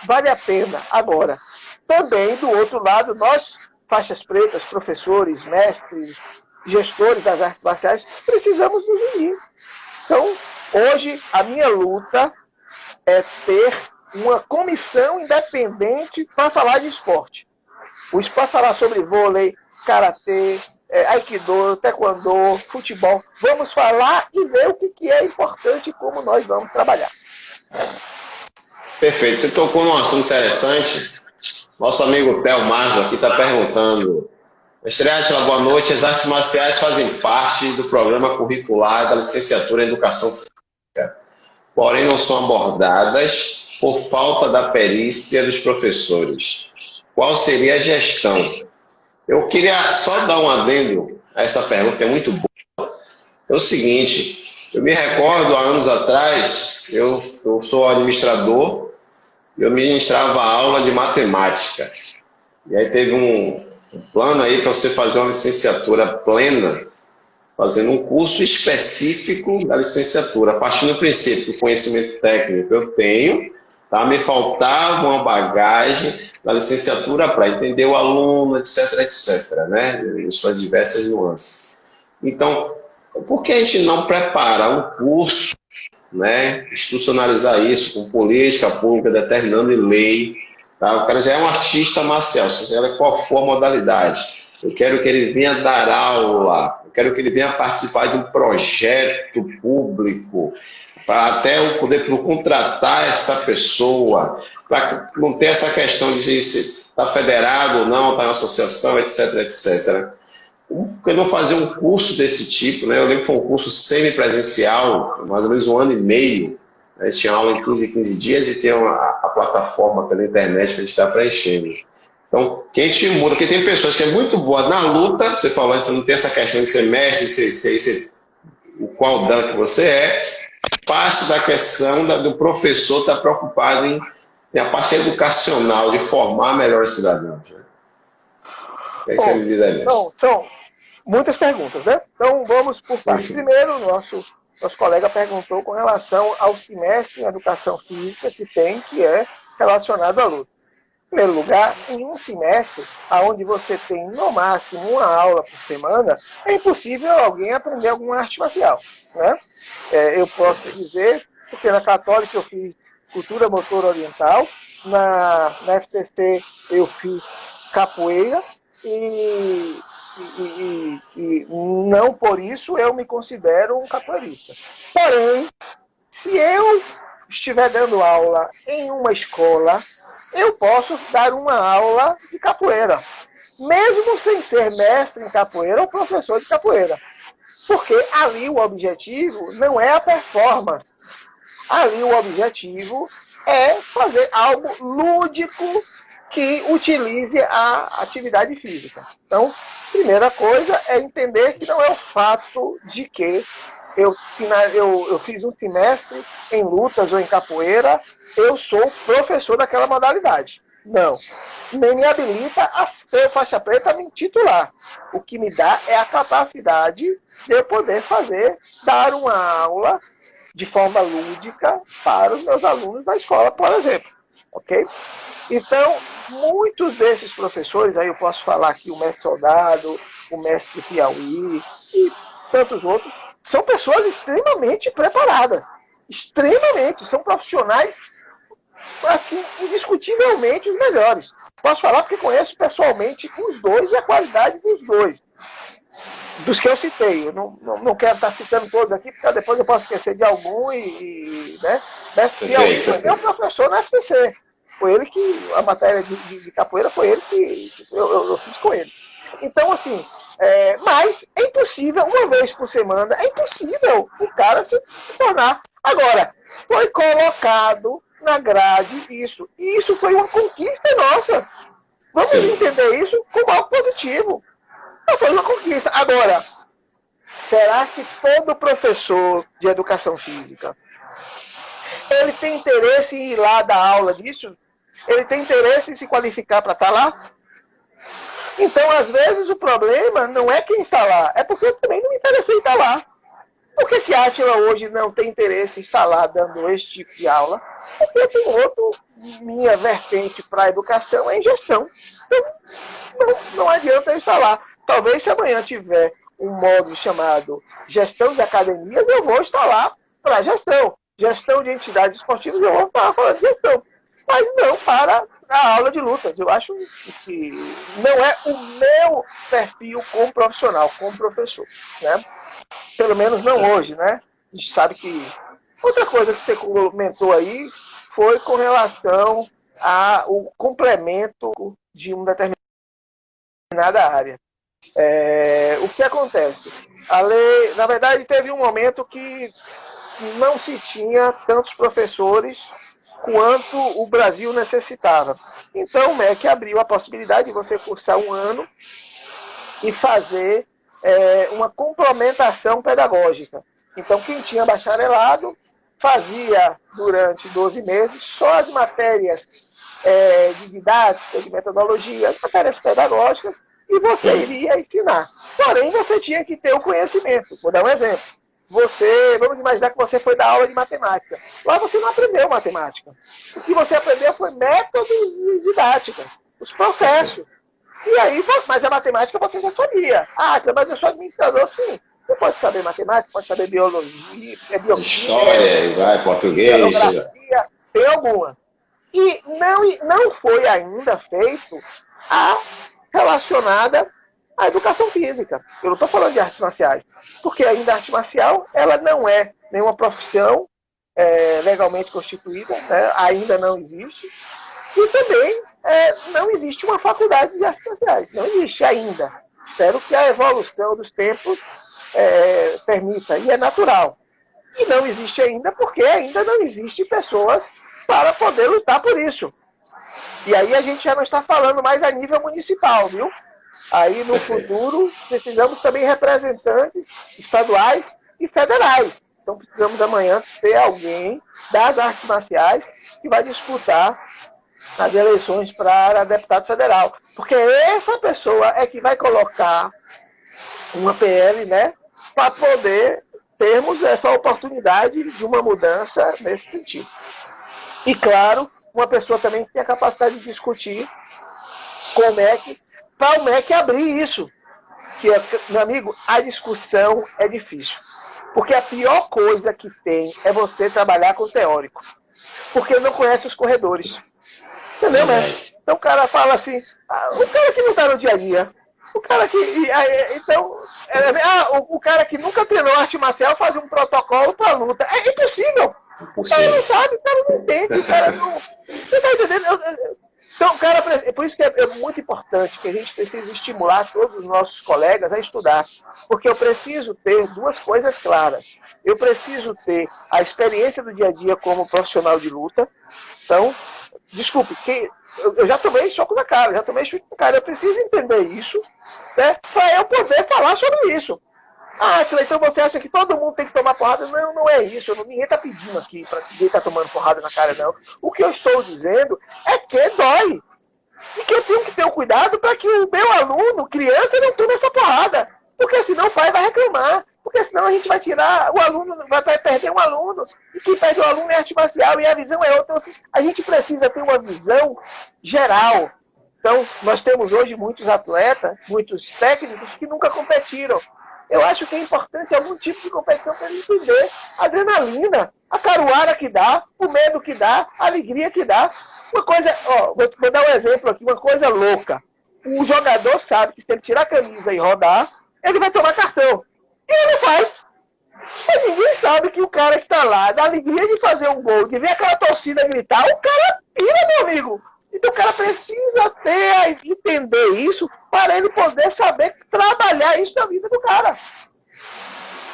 vale a pena. Agora, também, do outro lado, nós, faixas pretas, professores, mestres, gestores das artes marciais, precisamos nos unir. Então, hoje, a minha luta é ter uma comissão independente para falar de esporte. Para falar sobre vôlei, karatê, aikido, taekwondo, futebol. Vamos falar e ver o que é importante e como nós vamos trabalhar. Perfeito. Você tocou num assunto interessante. Nosso amigo Theo Marzo aqui está perguntando: Mestre Átila, boa noite. As artes marciais fazem parte do programa curricular da licenciatura em Educação Física, porém não são abordadas por falta da perícia dos professores. Qual seria a gestão? Eu queria só dar um adendo a essa pergunta, é muito boa. É o seguinte, eu me recordo, há anos atrás, eu sou administrador, eu ministrava aula de matemática. E aí teve um plano aí para você fazer uma licenciatura plena, fazendo um curso específico da licenciatura, a partir do princípio do conhecimento técnico eu tenho, tá? Me faltava uma bagagem da licenciatura para entender o aluno, etc, etc, né? Em suas diversas nuances. Então, por que a gente não prepara um curso, né? Institucionalizar isso com política pública, determinando em lei, tá? O cara já é um artista marcial, seja qual for a modalidade. Eu quero que ele venha dar aula, eu quero que ele venha participar de um projeto público, para até eu poder contratar essa pessoa, para não ter essa questão de se está federado ou não, está em associação, etc, etc. Por que não fazer um curso desse tipo, né? Eu lembro que foi um curso semipresencial, mais ou menos 1 ano e meio, né? Tinha aula em 15 dias e tem a plataforma pela internet que a gente está preenchendo. Então, quem te muda, porque tem pessoas que é muito boa na luta, você falou, você não tem essa questão de ser mestre, ser o qual dan que você é, parte da questão do professor estar preocupado em a parte educacional, de formar melhores cidadãos. Né? O que é que você me diz aí, mestre? São muitas perguntas, né? Então, vamos por partes. Primeiro, nosso colega perguntou com relação ao semestre em educação física que é relacionado à luta. Em primeiro lugar, em um semestre, onde você tem no máximo uma aula por semana, é impossível alguém aprender alguma arte marcial, né? Eu posso dizer, porque na Católica eu fiz cultura motora oriental, na FTC eu fiz capoeira e não por isso eu me considero um capoeirista. Porém, se eu estiver dando aula em uma escola, eu posso dar uma aula de capoeira, mesmo sem ser mestre em capoeira ou professor de capoeira. Porque ali o objetivo não é a performance. Ali o objetivo é fazer algo lúdico que utilize a atividade física. Então, primeira coisa é entender que não é o fato de que eu fiz um semestre em lutas ou em capoeira, eu sou professor daquela modalidade. Não. Nem me habilita a ser faixa preta a me titular. O que me dá é a capacidade de eu poder dar uma aula de forma lúdica para os meus alunos da escola, por exemplo. Ok? Então, muitos desses professores, aí eu posso falar aqui o mestre Soldado, o mestre Piauí e tantos outros, são pessoas extremamente preparadas. Extremamente. São profissionais, assim, indiscutivelmente os melhores. Posso falar porque conheço pessoalmente os dois e a qualidade dos dois. dos que eu citei. Eu não quero estar citando todos aqui, porque depois eu posso esquecer de algum né? Mestre Alvim foi meu professor na SPC. Foi ele que, a matéria de capoeira foi ele que eu fiz com ele. Então, assim, mas é impossível, uma vez por semana, é impossível o cara se tornar. Agora, foi colocado na grade isso. E isso foi uma conquista nossa. Vamos entender isso como algo positivo. Não foi uma conquista. Agora, será que todo professor de educação física ele tem interesse em ir lá dar aula disso? Ele tem interesse em se qualificar para estar lá? Então, às vezes, o problema não é quem está lá, é porque eu também não me interessei em estar lá. Por que a Átila hoje não tem interesse em estar lá dando esse tipo de aula? Porque eu tenho minha vertente para a educação é em gestão. Então, não adianta eu estar lá. Talvez se amanhã tiver um módulo chamado gestão de academias, eu vou estar lá para gestão. Gestão de entidades esportivas, eu vou estar falando de gestão. Mas não para a aula de lutas. Eu acho que não é o meu perfil como profissional, como professor, né? Pelo menos não hoje, né? A gente sabe que... Outra coisa que você comentou aí foi com relação ao complemento de uma determinada área. O que acontece? A lei, na verdade, teve um momento que não se tinha tantos professores quanto o Brasil necessitava. Então, o MEC abriu a possibilidade de você cursar um ano e fazer uma complementação pedagógica. Então, quem tinha bacharelado fazia, durante 12 meses, só as matérias de didática, de metodologia, as matérias pedagógicas, e você iria ensinar. Porém, você tinha que ter o conhecimento. Vou dar um exemplo. Vamos imaginar que você foi dar aula de matemática. Lá você não aprendeu matemática. O que você aprendeu foi métodos de didática, os processos. E aí, mas a matemática você já sabia. Mas eu sou administrador, sim. Você pode saber matemática, pode saber biologia, história, português, geografia, tem alguma. E não foi ainda feito a relacionada à educação física. Eu não estou falando de artes marciais, porque ainda a arte marcial ela não é nenhuma profissão legalmente constituída, né? Ainda não existe. E também não existe uma faculdade de artes marciais. Não existe ainda. Espero que a evolução dos tempos permita. E é natural. E não existe ainda porque ainda não existe pessoas para poder lutar por isso. E aí a gente já não está falando mais a nível municipal, viu? Aí no futuro precisamos também representantes estaduais e federais. Então precisamos amanhã ter alguém das artes marciais que vai disputar as eleições para deputado federal. Porque essa pessoa é que vai colocar uma PL, né, para poder termos essa oportunidade de uma mudança nesse sentido. E, claro, uma pessoa também que tem a capacidade de discutir com o MEC, para o MEC abrir isso. Que, meu amigo, a discussão é difícil. Porque a pior coisa que tem é você trabalhar com o teórico. Porque não conhece os corredores. Entendeu, né? Então o cara fala assim, o cara que não está no dia a dia, o cara que... Então, o cara que nunca treinou arte marcial faz um protocolo para a luta. É impossível. O cara não sabe, o cara não entende, o cara não... Você está entendendo? Então, cara, por isso que é muito importante que a gente precisa estimular todos os nossos colegas a estudar. Porque eu preciso ter duas coisas claras. Eu preciso ter a experiência do dia a dia como profissional de luta. Então, desculpe, eu já tomei choque na cara, já tomei chute na cara. Eu preciso entender isso, né, para eu poder falar sobre isso. Átila, então você acha que todo mundo tem que tomar porrada? Não, não é isso. Ninguém está pedindo aqui para ninguém estar tomando porrada na cara, não. O que eu estou dizendo é que dói. E que eu tenho que ter o cuidado para que o meu aluno, criança, não tome essa porrada. Porque senão o pai vai reclamar. Porque senão a gente vai tirar o aluno, vai perder um aluno. E quem perde o aluno é arte marcial e a visão é outra. Então, assim, a gente precisa ter uma visão geral. Então, nós temos hoje muitos atletas, muitos técnicos que nunca competiram. Eu acho que é importante algum tipo de competição para ele entender a adrenalina, a caruara que dá, o medo que dá, a alegria que dá. Uma coisa, vou dar um exemplo aqui, uma coisa louca. O jogador sabe que se ele tirar a camisa e rodar, ele vai tomar cartão. E ele faz. Mas ninguém sabe que o cara que está lá, da alegria de fazer um gol, de ver aquela torcida gritar, o cara pira, meu amigo. Então o cara precisa entender isso para ele poder saber trabalhar isso na vida do cara.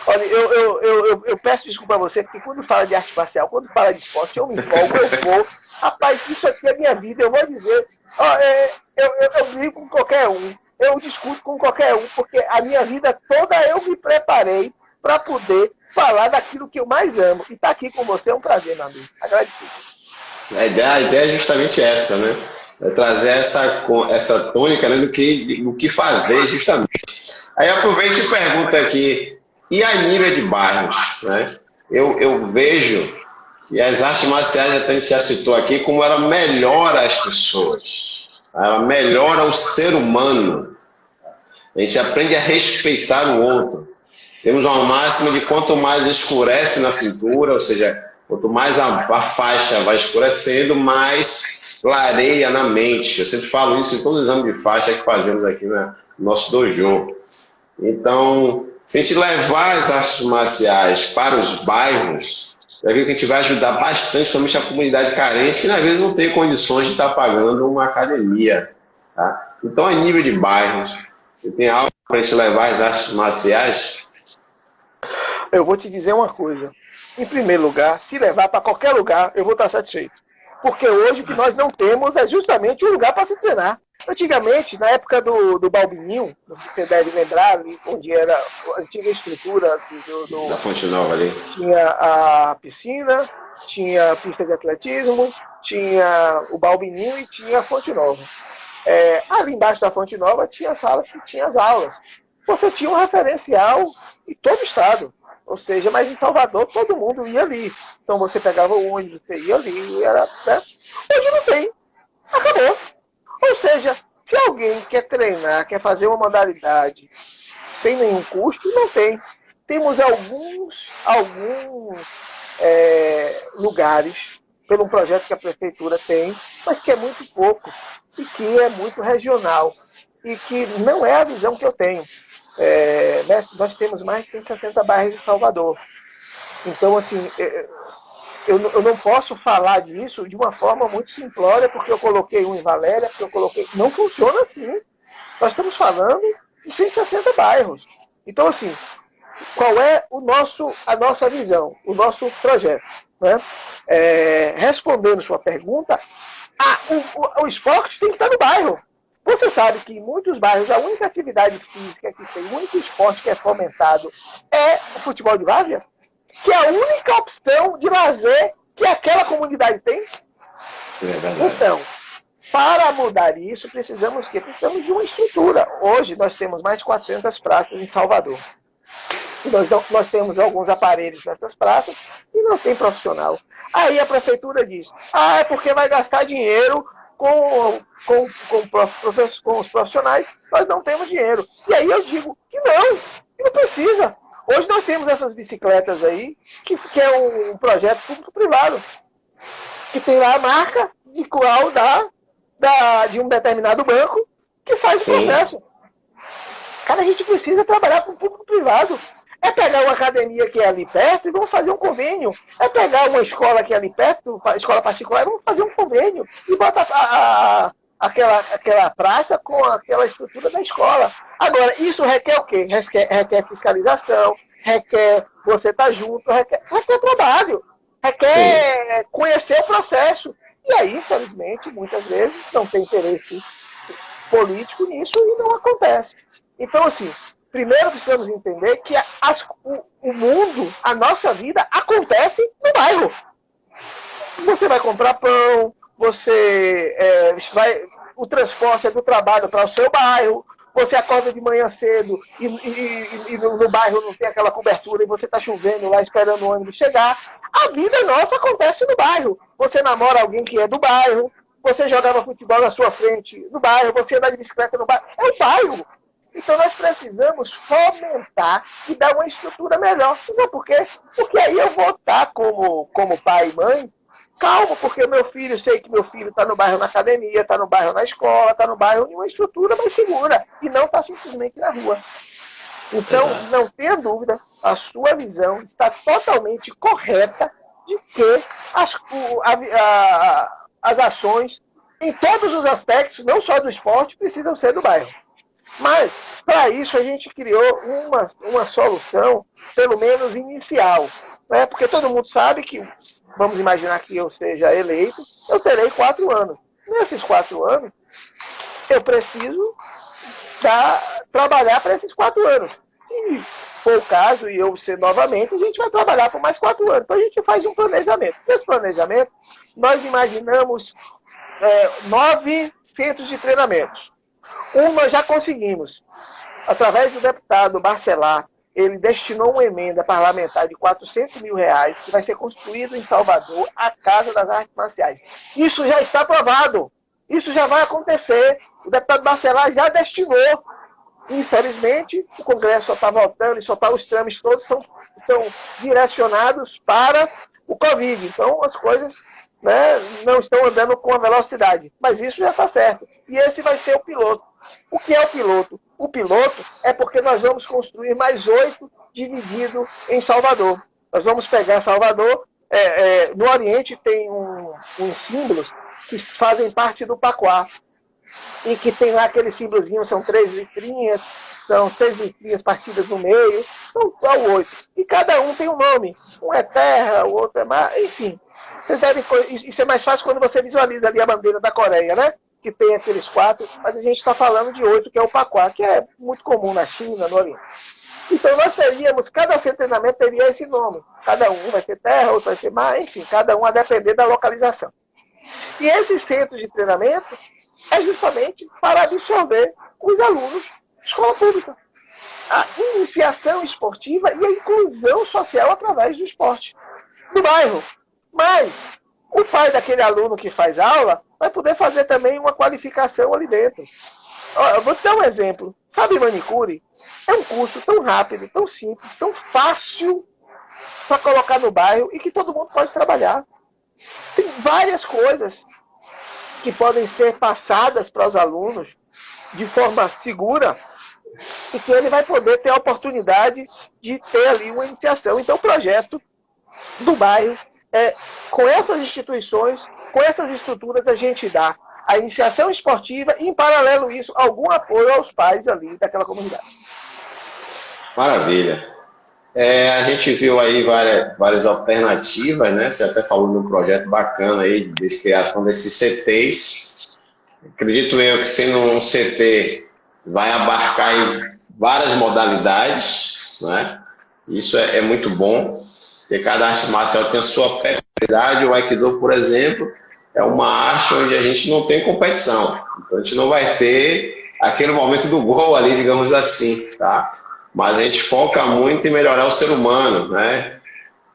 Olha, eu peço desculpa a você, porque quando fala de arte marcial, quando fala de esporte, eu me empolgo, eu vou. Rapaz, isso aqui é minha vida, eu vou dizer. Eu brigo com qualquer um, eu discuto com qualquer um, porque a minha vida toda eu me preparei para poder falar daquilo que eu mais amo. E estar aqui com você é um prazer, meu amigo. Agradecido. A ideia é justamente essa, né? É trazer essa tônica, né, do que fazer, justamente. Aí aproveito e pergunto aqui, e a nível de bairros, né? Eu vejo, e as artes marciais, a gente já citou aqui, como ela melhora as pessoas, ela melhora o ser humano. A gente aprende a respeitar o outro. Temos uma máxima de quanto mais escurece na cintura, ou seja, quanto mais a faixa vai escurecendo, mais clareia na mente. Eu sempre falo isso em todo o exame de faixa que fazemos aqui no nosso dojo. Então, se a gente levar as artes marciais para os bairros, já viu que a gente vai ajudar bastante, principalmente a comunidade carente, que às vezes não tem condições de estar pagando uma academia. Tá? Então, a nível de bairros, você tem algo para a gente levar as artes marciais? Eu vou te dizer uma coisa. Em primeiro lugar, se levar para qualquer lugar, eu vou estar satisfeito. Porque hoje o que nós não temos é justamente um lugar para se treinar. Antigamente, na época do Balbininho, você deve lembrar, ali, onde era a antiga estrutura da Fonte Nova ali. Tinha a piscina, tinha a pista de atletismo, tinha o Balbininho e tinha a Fonte Nova. Ali embaixo da Fonte Nova tinha a sala que tinha as aulas. Você tinha um referencial em todo o estado. Ou seja, mas em Salvador todo mundo ia ali. Então você pegava o ônibus, você ia ali, e era, né? Hoje não tem. Acabou. Ou seja, se alguém quer treinar, quer fazer uma modalidade sem nenhum custo, não tem. Temos alguns lugares, pelo projeto que a prefeitura tem, mas que é muito pouco e que é muito regional e que não é a visão que eu tenho. Nós temos mais de 160 bairros em Salvador. Então, assim, eu não posso falar disso de uma forma muito simplória, porque eu coloquei um em Valéria, porque eu coloquei... Não funciona assim. Nós estamos falando de 160 bairros. Então, assim, qual é a nossa visão, o nosso projeto? Né? Respondendo sua pergunta, o esporte tem que estar no bairro. Você sabe que em muitos bairros a única atividade física que tem, o único esporte que é fomentado é o futebol de várzea, que é a única opção de lazer que aquela comunidade tem. Então, para mudar isso, precisamos de uma estrutura. Hoje nós temos mais de 400 praças em Salvador. E nós temos alguns aparelhos nessas praças e não tem profissional. Aí a prefeitura diz, é porque vai gastar dinheiro com os profissionais, nós não temos dinheiro. E aí eu digo que não precisa. Hoje nós temos essas bicicletas aí, que é um projeto público-privado, que tem lá a marca de qual de um determinado banco que faz o processo. Cara, a gente precisa trabalhar com o público-privado. É pegar uma academia que é ali perto e vamos fazer um convênio. É pegar uma escola que é ali perto, escola particular, e vamos fazer um convênio. E bota aquela praça com aquela estrutura da escola. Agora, isso requer o quê? Requer fiscalização, requer você estar junto, requer trabalho, requer conhecer o processo. E aí, infelizmente, muitas vezes não tem interesse político nisso e não acontece. Então, assim, primeiro precisamos entender que o mundo, a nossa vida, acontece no bairro. Você vai comprar pão, o transporte é do trabalho para o seu bairro, você acorda de manhã cedo e no bairro não tem aquela cobertura e você está chovendo lá esperando o ônibus chegar. A vida nossa acontece no bairro. Você namora alguém que é do bairro, você jogava futebol na sua frente no bairro, você anda de bicicleta no bairro. É o bairro. Então nós precisamos fomentar e dar uma estrutura melhor. Sabe por quê? Porque aí eu vou estar como pai e mãe calmo, porque sei que meu filho está no bairro na academia, está no bairro na escola, está no bairro em uma estrutura mais segura e não está simplesmente na rua. Então, Exato. não tenha dúvida, a sua visão está totalmente correta de que as ações, em todos os aspectos, não só do esporte, precisam ser do bairro. Mas, para isso, a gente criou uma solução, pelo menos inicial. Né? Porque todo mundo sabe que, vamos imaginar que eu seja eleito, eu terei 4 anos. Nesses 4 anos, eu preciso trabalhar para esses 4 anos. Se for o caso e eu ser novamente, a gente vai trabalhar por mais 4 anos. Então a gente faz um planejamento. Nesse planejamento, nós imaginamos 9 centros de treinamentos. Nós já conseguimos, através do deputado Barcelar, ele destinou uma emenda parlamentar de R$400 mil, que vai ser construído em Salvador a Casa das Artes Marciais. Isso já está aprovado. Isso já vai acontecer. O deputado Barcelar já destinou. Infelizmente, o Congresso só está voltando e só os trâmites todos são direcionados para o Covid. Então, as coisas, né, não estão andando com a velocidade. Mas isso já está certo. E esse vai ser o piloto. O que é o piloto? O piloto é porque nós vamos construir mais 8 dividido em Salvador. Nós vamos pegar Salvador. No Oriente tem uns símbolos que fazem parte do Paquá. E que tem lá aquele símbolozinho, são 3 letrinhas, são 6 letrinhas partidas no meio, são 8. E cada um tem um nome. Um é terra, o outro é mar, enfim. Isso é mais fácil quando você visualiza ali a bandeira da Coreia, né? Que tem aqueles 4, mas a gente está falando de 8, que é o Paquá, que é muito comum na China, no Oriente. Então nós cada centro de treinamento teria esse nome. Cada um vai ser terra, outro vai ser mar, enfim, cada um a depender da localização. E esses centros de treinamento é justamente para absorver os alunos de escola pública. A iniciação esportiva e a inclusão social através do esporte do bairro. Mas o pai daquele aluno que faz aula vai poder fazer também uma qualificação ali dentro. Eu vou te dar um exemplo. Sabe manicure? É um curso tão rápido, tão simples, tão fácil para colocar no bairro e que todo mundo pode trabalhar. Tem várias coisas que podem ser passadas para os alunos de forma segura e que ele vai poder ter a oportunidade de ter ali uma iniciação. Então, o projeto do bairro, com essas instituições, com essas estruturas, a gente dá a iniciação esportiva e, em paralelo isso, algum apoio aos pais ali daquela comunidade. Maravilha. A gente viu aí várias alternativas, né? Você até falou de um projeto bacana aí de criação desses CTs. Acredito eu que sendo um CT vai abarcar aí várias modalidades, né? Isso é muito bom, porque cada arte marcial tem a sua peculiaridade. O Aikido, por exemplo, é uma arte onde a gente não tem competição. Então a gente não vai ter aquele momento do gol ali, digamos assim, tá? Mas a gente foca muito em melhorar o ser humano, né?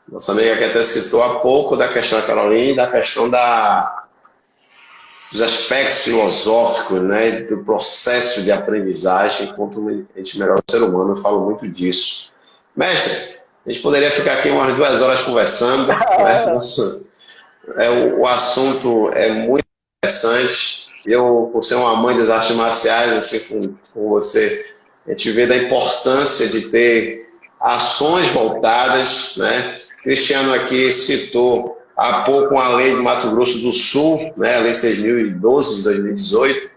Nossa amiga aqui até citou há pouco da questão da Carolina, da questão dos aspectos filosóficos, né? Do processo de aprendizagem, quanto a gente melhora o ser humano, eu falo muito disso. Mestre, a gente poderia ficar aqui umas 2 horas conversando, né? Nossa, o assunto é muito interessante. Eu, por ser uma mãe das artes marciais, assim com você, a gente vê da importância de ter ações voltadas, né? Cristiano aqui citou há pouco uma lei do Mato Grosso do Sul, né? A lei 6.012 de 2018,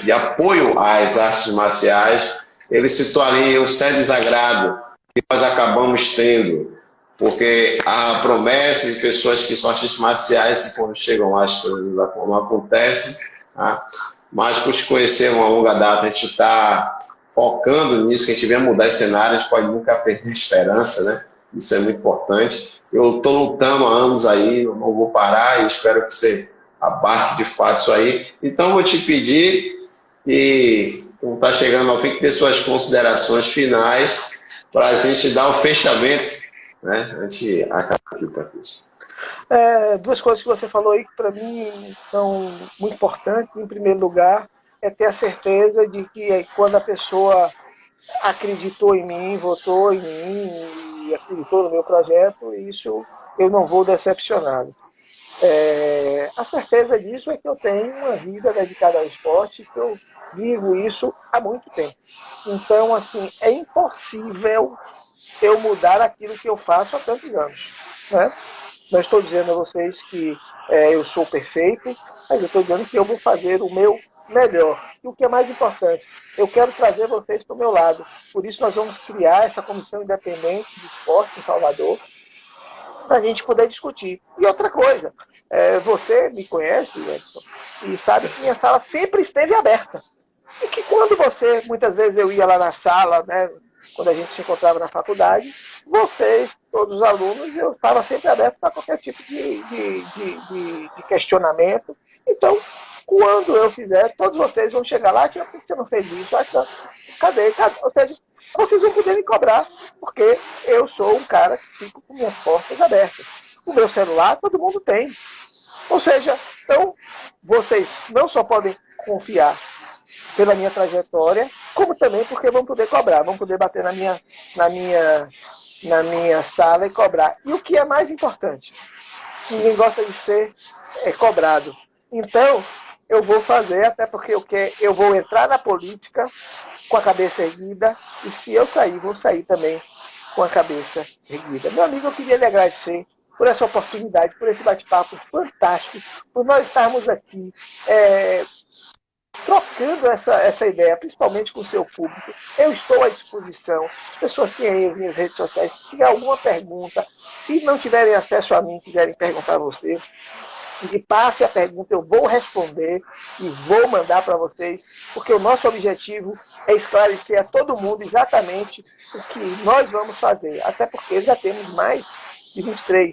de apoio às artes marciais. Ele citou ali o sério desagrado que nós acabamos tendo, porque há promessa de pessoas que são artistas marciais e quando chegam lá as coisas não acontecem, tá? Mas por te conhecer uma longa data, a gente está focando nisso, que a gente vem mudar esse cenário, a gente pode nunca perder a esperança, né? Isso é muito importante. Eu estou lutando há anos aí, eu não vou parar e espero que você abarque de fato isso aí. Então, vou te pedir e, como está chegando ao fim, que dê suas considerações finais para a gente dar o fechamento, né? A gente acaba aqui, Patrícia. 2 coisas que você falou aí que para mim são muito importantes. Em primeiro lugar, é ter a certeza de que quando a pessoa acreditou em mim, votou em mim e acreditou no meu projeto, isso eu não vou decepcioná-lo. A certeza disso é que eu tenho uma vida dedicada ao esporte, que eu digo isso há muito tempo. Então, assim, é impossível eu mudar aquilo que eu faço há tantos anos, né? Não estou dizendo a vocês que eu sou perfeito, mas eu estou dizendo que eu vou fazer o meu melhor. E o que é mais importante, eu quero trazer vocês para o meu lado. Por isso nós vamos criar essa comissão independente de esporte em Salvador, para a gente poder discutir. E outra coisa, você me conhece, Edson, e sabe que minha sala sempre esteve aberta. E que quando você, muitas vezes eu ia lá na sala, né, quando a gente se encontrava na faculdade, vocês, todos os alunos, eu estava sempre aberto para qualquer tipo de questionamento. Então, quando eu fizer, todos vocês vão chegar lá, por que você não fez isso? Cadê? Ou seja, vocês vão poder me cobrar, porque eu sou um cara que fico com minhas portas abertas. O meu celular todo mundo tem. Ou seja, então, vocês não só podem confiar pela minha trajetória, como também porque vão poder cobrar, vão poder bater na minha sala e cobrar. E o que é mais importante, ninguém gosta de ser cobrado. Então, eu vou fazer, até porque eu vou entrar na política com a cabeça erguida, e se eu sair, vou sair também com a cabeça erguida. Meu amigo, eu queria lhe agradecer por essa oportunidade, por esse bate-papo fantástico, por nós estarmos aqui trocando essa ideia, principalmente com o seu público. Eu estou à disposição. As pessoas têm aí as minhas redes sociais. Se tiver alguma pergunta, se não tiverem acesso a mim, quiserem perguntar a você, me passe a pergunta, eu vou responder e vou mandar para vocês, porque o nosso objetivo é esclarecer a todo mundo exatamente o que nós vamos fazer. Até porque já temos mais de 23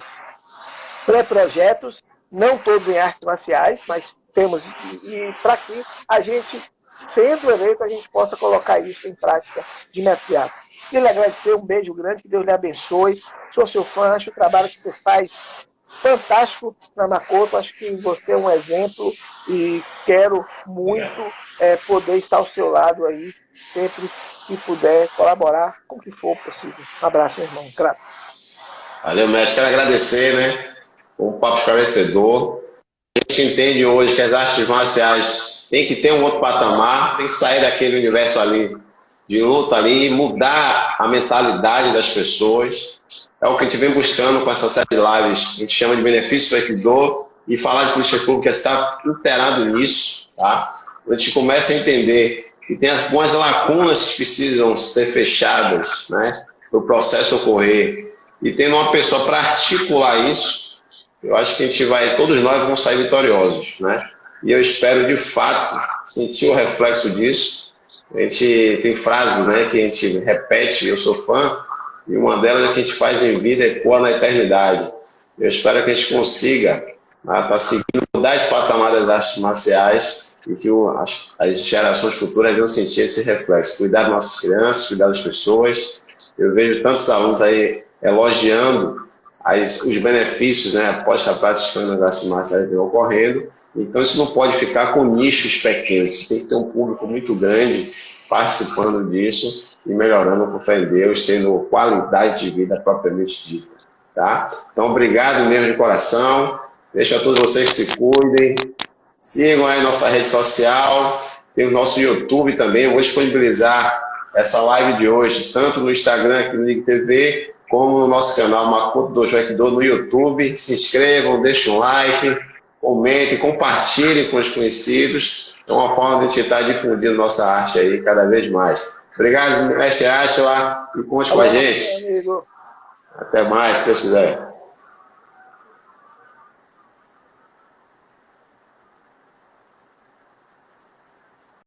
pré-projetos, não todos em artes marciais, mas temos, e para que a gente, sendo eleito, a gente possa colocar isso em prática de imediato. Queria lhe agradecer, um beijo grande, que Deus lhe abençoe. Sou seu fã, acho o trabalho que você faz fantástico na Makoto, acho que você é um exemplo e quero muito poder estar ao seu lado aí, sempre que puder colaborar com o que for possível. Um abraço, meu irmão. Graças. Valeu, mestre. Quero agradecer, né? Um papo esclarecedor. A gente entende hoje que as artes marciais tem que ter um outro patamar, tem que sair daquele universo ali de luta ali, mudar a mentalidade das pessoas. É o que a gente vem buscando com essa série de lives, a gente chama de benefício do Aikido, e falar de política pública está inteirado nisso, tá? A gente começa a entender que tem algumas lacunas que precisam ser fechadas, né, para o processo ocorrer, e tendo uma pessoa para articular isso, eu acho que a gente vai, todos nós vamos sair vitoriosos, né? E eu espero, de fato, sentir o reflexo disso. A gente tem frases, né, que a gente repete, eu sou fã, e uma delas é que a gente faz em vida ecoa na eternidade. Eu espero que a gente consiga estar seguindo, mudar esse patamar das artes marciais e que as gerações futuras venham sentir esse reflexo. Cuidar das nossas crianças, cuidar das pessoas. Eu vejo tantos alunos aí elogiando os benefícios, né, após estar praticando as artes marciais que vem ocorrendo. Então isso não pode ficar com nichos pequenos, tem que ter um público muito grande participando disso e melhorando com fé em Deus, tendo qualidade de vida propriamente dita. Tá? Então, obrigado mesmo de coração. Deixa a todos vocês que se cuidem. Sigam aí nossa rede social. Tem o nosso YouTube também. Eu vou disponibilizar essa live de hoje, tanto no Instagram, aqui no Ligue TV, como no nosso canal Makoto Dojo Aikido no YouTube. Se inscrevam, deixem um like, comentem, compartilhem com os conhecidos. É uma forma de a gente estar difundindo nossa arte aí cada vez mais. Obrigado, mestre Ashla, e conte com a gente. Até mais, se Deus quiser.